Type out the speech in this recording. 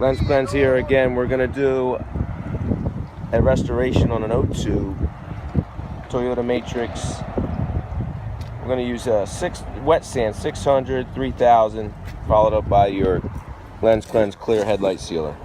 Lens Cleanse here again. We're going to do a restoration on an O2 Toyota Matrix. We're going to use a wet sand 600, 3000, followed up by your Lens Cleanse clear headlight sealer.